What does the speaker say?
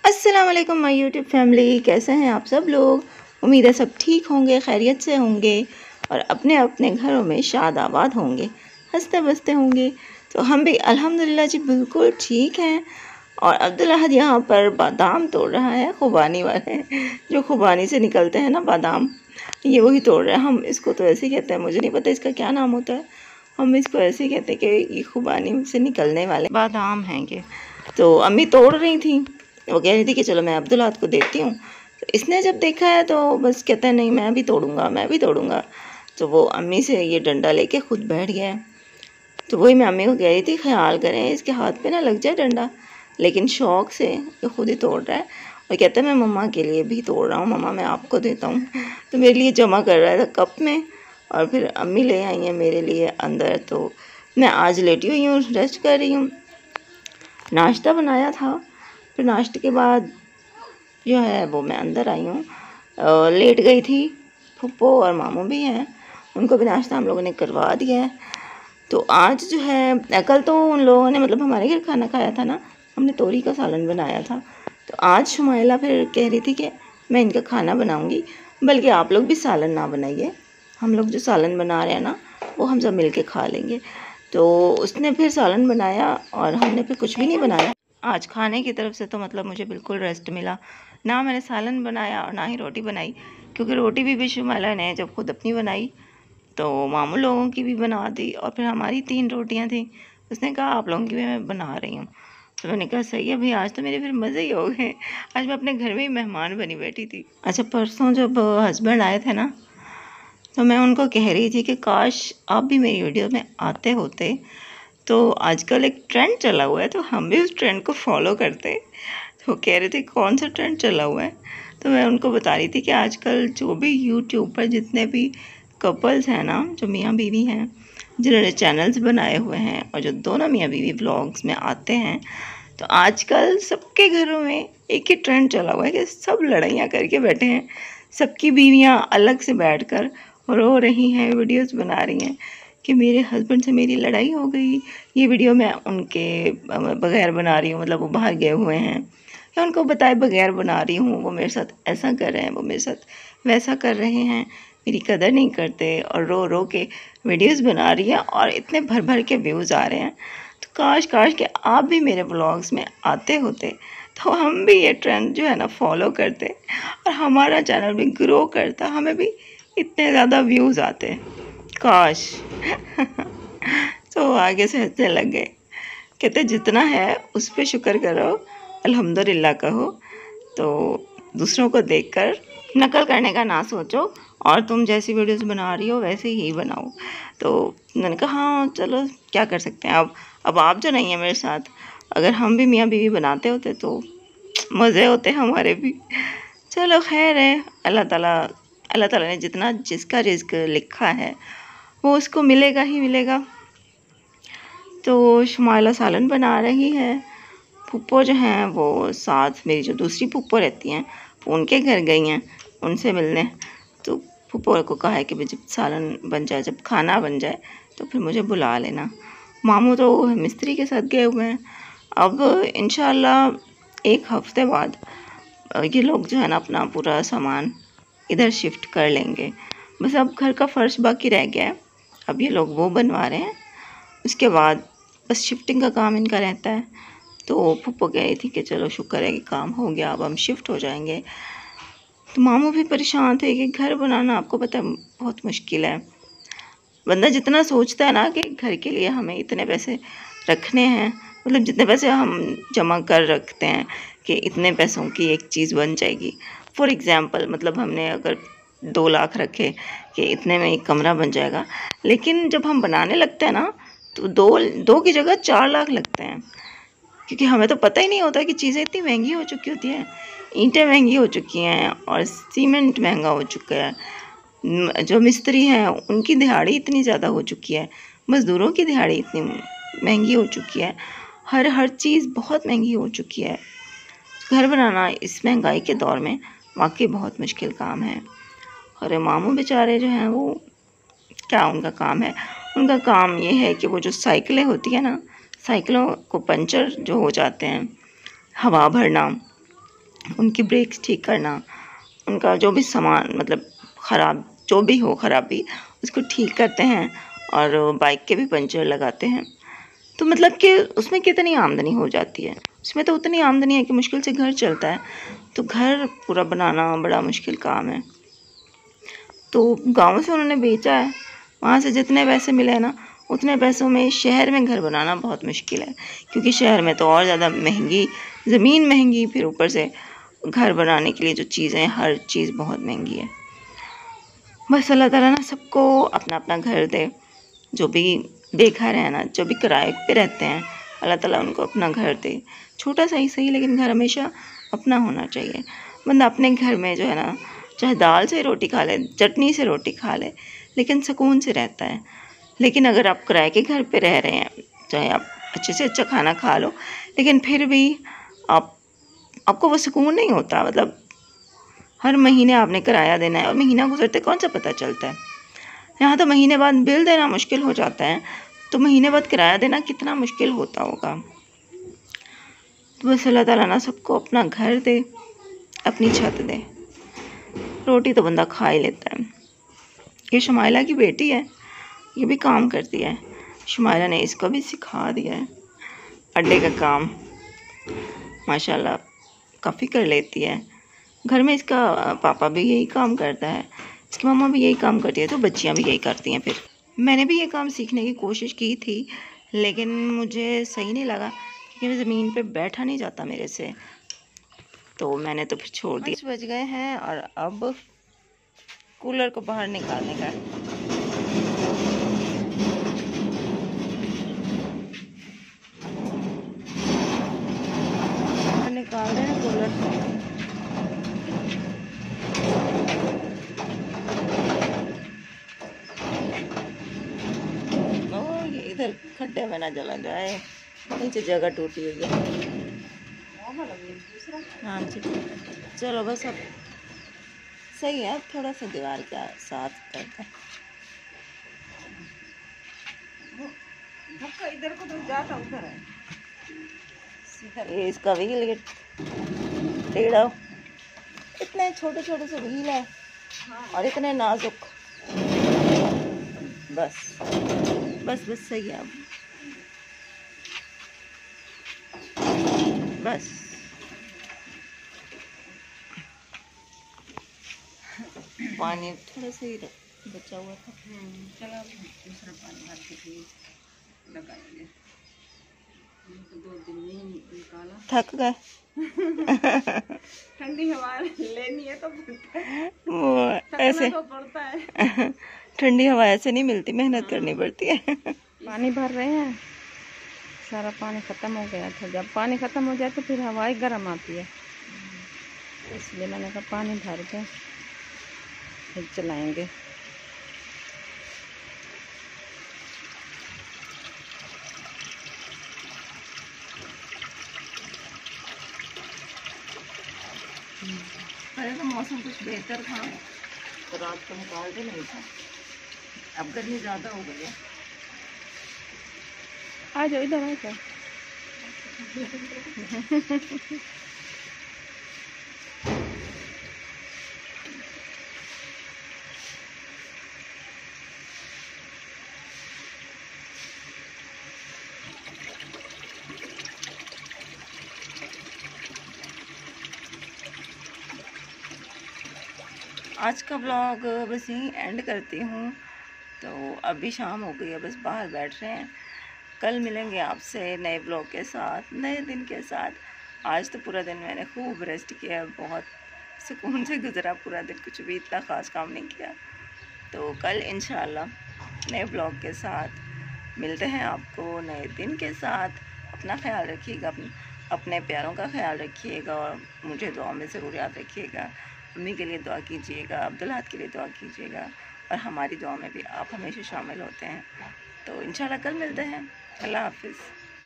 अस्सलाम वालेकुम my YouTube family, कैसे हैं आप सब लोग। उम्मीद है सब ठीक होंगे, खैरियत से होंगे और अपने अपने घरों में शाद आबाद होंगे, हंसते बसते होंगे। तो हम भी अल्हम्दुलिल्लाह जी बिल्कुल ठीक हैं। और अब्दुल अहद यहाँ पर बादाम तोड़ रहा है, खुबानी वाले जो खुबानी से निकलते हैं ना बादाम, ये वही तोड़ रहा है। हम इसको तो ऐसे ही कहते हैं, मुझे नहीं पता इसका क्या नाम होता है। हम इसको ऐसे ही कहते हैं कि ये खुबानी से निकलने वाले बादाम हैं ये। तो अम्मी तोड़ रही थी, वो कह रही थी कि चलो मैं अब्दुल अहद को देती हूँ। तो इसने जब देखा है तो बस कहता है नहीं मैं भी तोड़ूंगा, मैं भी तोड़ूंगा। तो वो अम्मी से ये डंडा लेके खुद बैठ गया है। तो वही मैं अम्मी को कह रही थी ख्याल करें इसके हाथ पे ना लग जाए डंडा, लेकिन शौक से ये खुद ही तोड़ रहा है और कहता है मैं मम्मा के लिए भी तोड़ रहा हूँ, मम्मा मैं आपको देता हूँ। तो मेरे लिए जमा कर रहा था कप में और फिर अम्मी ले आई हैं मेरे लिए अंदर। तो मैं आज लेटी हुई हूँ, रेस्ट कर रही हूँ। नाश्ता बनाया था, फिर नाश्ते के बाद जो है वो मैं अंदर आई हूँ। लेट गई थी, फुप्पो और मामू भी हैं, उनको भी नाश्ता हम लोगों ने करवा दिया है। तो आज जो है कल तो उन लोगों ने मतलब हमारे घर खाना खाया था ना, हमने तोरी का सालन बनाया था। तो आज शुमाइला फिर कह रही थी कि मैं इनका खाना बनाऊंगी, बल्कि आप लोग भी सालन ना बनाइए, हम लोग जो सालन बना रहे हैं ना वो हम सब मिल के खा लेंगे। तो उसने फिर सालन बनाया और हमने फिर कुछ भी नहीं बनाया आज खाने की तरफ से। तो मतलब मुझे बिल्कुल रेस्ट मिला, ना मैंने सालन बनाया और ना ही रोटी बनाई, क्योंकि रोटी भी शुमाइला ने जब खुद अपनी बनाई तो मामू लोगों की भी बना दी और फिर हमारी 3 रोटियां थी। उसने कहा आप लोगों की भी मैं बना रही हूँ। तो मैंने कहा सही है भाई, आज तो मेरे फिर मज़े ही हो गए। आज मैं अपने घर में ही मेहमान बनी बैठी थी। अच्छा, परसों जब हस्बैंड आए थे ना, तो मैं उनको कह रही थी कि काश आप भी मेरी वीडियो में आते होते। तो आजकल एक ट्रेंड चला हुआ है तो हम भी उस ट्रेंड को फॉलो करते। तो कह रहे थे कौन सा ट्रेंड चला हुआ है। तो मैं उनको बता रही थी कि आजकल जो भी यूट्यूब पर जितने भी कपल्स हैं ना, जो मियाँ बीवी हैं, जिन्होंने चैनल्स बनाए हुए हैं और जो दोनों मियाँ बीवी व्लॉग्स में आते हैं, तो आजकल सबके घरों में एक ही ट्रेंड चला हुआ है कि सब लड़ाइयाँ करके बैठे हैं। सबकी बीवियाँ अलग से बैठकर रो रही हैं, वीडियोस बना रही हैं कि मेरे हस्बैंड से मेरी लड़ाई हो गई, ये वीडियो मैं उनके बगैर बना रही हूँ, मतलब वो बाहर गए हुए हैं, या उनको बताए बगैर बना रही हूँ, वो मेरे साथ ऐसा कर रहे हैं, वो मेरे साथ वैसा कर रहे हैं, मेरी कदर नहीं करते, और रो रो के वीडियोस बना रही है और इतने भर भर के व्यूज़ आ रहे हैं। तो काश काश कि आप भी मेरे व्लॉग्स में आते होते तो हम भी ये ट्रेंड जो है ना फॉलो करते और हमारा चैनल भी ग्रो करता, हमें भी इतने ज़्यादा व्यूज़ आते, काश। तो आगे से हंसने लग गए, कहते जितना है उस पर शुक्र करो, अल्हम्दुलिल्लाह कहो। तो दूसरों को देखकर नकल करने का ना सोचो और तुम जैसी वीडियोस बना रही हो वैसे ही बनाओ। तो मैंने कहा हाँ चलो क्या कर सकते हैं, अब आप जो नहीं है मेरे साथ, अगर हम भी मियाँ बीवी बनाते होते तो मज़े होते हमारे भी। चलो खैर है, अल्लाह ताला ने जितना जिसका रिज़्क लिखा है वो उसको मिलेगा ही मिलेगा। तो शुमाइला सालन बना रही है, फुप्पो जो हैं वो साथ मेरी जो दूसरी फुप्पो रहती हैं वो उनके घर गई हैं उनसे मिलने। तो फुप्पो को कहा है कि जब सालन बन जाए, जब खाना बन जाए तो फिर मुझे बुला लेना। मामू तो मिस्त्री के साथ गए हुए हैं। अब इंशाल्लाह 1 हफ्ते बाद ये लोग जो है ना अपना पूरा सामान इधर शिफ्ट कर लेंगे। बस अब घर का फर्श बाकी रह गया है, अब ये लोग वो बनवा रहे हैं, उसके बाद बस शिफ्टिंग का काम इनका रहता है। तो फुप्पो कह रही थी कि चलो शुक्र है कि काम हो गया, अब हम शिफ्ट हो जाएंगे। तो मामू भी परेशान थे कि घर बनाना आपको पता है बहुत मुश्किल है। बंदा जितना सोचता है ना कि घर के लिए हमें इतने पैसे रखने हैं, मतलब जितने पैसे हम जमा कर रखते हैं कि इतने पैसों की एक चीज़ बन जाएगी। फॉर एग्ज़ाम्पल मतलब हमने अगर 2 लाख रखे कि इतने में एक कमरा बन जाएगा, लेकिन जब हम बनाने लगते हैं ना तो दो की जगह 4 लाख लगते हैं, क्योंकि हमें तो पता ही नहीं होता कि चीज़ें इतनी महंगी हो चुकी होती हैं। ईंटें महंगी हो चुकी हैं और सीमेंट महंगा हो चुका है, जो मिस्त्री हैं उनकी दिहाड़ी इतनी ज़्यादा हो चुकी है, मज़दूरों की दिहाड़ी इतनी महंगी हो चुकी है, हर चीज़ बहुत महंगी हो चुकी है। घर बनाना इस महंगाई के दौर में वाकई बहुत मुश्किल काम है। और मामू बेचारे जो हैं वो क्या उनका काम है, उनका काम ये है कि वो जो साइकिलें होती है ना, साइकिलों को पंचर जो हो जाते हैं, हवा भरना, उनकी ब्रेक्स ठीक करना, उनका जो भी सामान मतलब ख़राब जो भी हो खराबी उसको ठीक करते हैं, और बाइक के भी पंचर लगाते हैं। तो मतलब कि उसमें कितनी आमदनी हो जाती है, उसमें तो उतनी आमदनी है कि मुश्किल से घर चलता है। तो घर पूरा बनाना बड़ा मुश्किल काम है। तो गाँव से उन्होंने बेचा है, वहाँ से जितने पैसे मिले ना उतने पैसों में शहर में घर बनाना बहुत मुश्किल है, क्योंकि शहर में तो और ज़्यादा महंगी ज़मीन महंगी, फिर ऊपर से घर बनाने के लिए जो चीज़ें हर चीज़ बहुत महंगी है। बस अल्लाह ताला ना सबको अपना अपना घर दे, जो भी बेघर है ना, जो भी किराए पे रहते हैं, अल्लाह ताला उनको अपना घर दे। छोटा सा ही सही, लेकिन घर हमेशा अपना होना चाहिए। बंदा अपने घर में जो है ना, चाहे दाल से रोटी खा ले, चटनी से रोटी खा ले, लेकिन सुकून से रहता है। लेकिन अगर आप किराए के घर पे रह रहे हैं, चाहे आप अच्छे से अच्छा खाना खा लो, लेकिन फिर भी आपको वो सुकून नहीं होता। मतलब हर महीने आपने किराया देना है, और महीना गुजरते कौन सा पता चलता है। यहाँ तो महीने बाद बिल देना मुश्किल हो जाता है, तो महीने बाद किराया देना कितना मुश्किल होता होगा। तो बस अल्लाह ताला ना सबको अपना घर दे, अपनी छत दे। रोटी तो बंदा खा ही लेता है। ये शुमाइला की बेटी है, ये भी काम करती है। शुमाइला ने इसको भी सिखा दिया है अड्डे का काम, माशाल्लाह काफ़ी कर लेती है। घर में इसका पापा भी यही काम करता है, इसकी मम्मा भी यही काम करती है, तो बच्चियां भी यही करती हैं। फिर मैंने भी ये काम सीखने की कोशिश की थी, लेकिन मुझे सही नहीं लगा, क्योंकि ज़मीन पे बैठा नहीं जाता मेरे से, तो मैंने तो फिर छोड़ दिया। 5 बज गए हैं और अब कूलर को बाहर निकालने का निकाल रहे हैं कूलर। ये इधर खड्डे में ना जला जाए, नीचे जगह टूटी हुई है। हाँ जी, चलो बस अब सही है, थोड़ा सा दीवार का साथ करता इधर को तो जाता उधर है। ये इसका व्हील टेढ़ा, इतने छोटे छोटे से व्हील है और इतने नाजुक। बस बस बस सही है अब, बस पानी थोड़ा सा ही बचा हुआ था। चलो दूसरा पानी भर के फिर लगाएंगे। तो 2 दिन में ही निकाला, थक गए। ठंडी हवा लेनी है तो वो ऐसे तो पड़ता है। ठंडी हवा ऐसे नहीं मिलती, मेहनत करनी पड़ती है। पानी भर रहे हैं, सारा पानी ख़त्म हो गया था। जब पानी ख़त्म हो जाए तो फिर हवाई गर्म आती है, इसलिए मैंने कहा पानी भर के फिर चलाएंगे। पहले तो मौसम कुछ बेहतर था, तो रात को निकालते नहीं था, अब गर्मी ज़्यादा हो गई है। आ जाओ इधर, आ जाओ। आज का ब्लॉग बस यहीं एंड करती हूँ। तो अभी शाम हो गई है, बस बाहर बैठ रहे हैं। कल मिलेंगे आपसे नए ब्लॉग के साथ, नए दिन के साथ। आज तो पूरा दिन मैंने खूब रेस्ट किया, बहुत सुकून से गुजरा पूरा दिन, कुछ भी इतना ख़ास काम नहीं किया। तो कल इंशाल्लाह नए ब्लॉग के साथ मिलते हैं आपको, नए दिन के साथ। अपना ख्याल रखिएगा, अपने प्यारों का ख्याल रखिएगा, और मुझे दुआ में ज़रूर याद रखिएगा। अम्मी के लिए दुआ कीजिएगा, अब्दुल्लाह के लिए दुआ कीजिएगा, और हमारी दुआ में भी आप हमेशा शामिल होते हैं। तो इंशाल्लाह कल मिलते हैं। अल्लाह हाफ़िज़।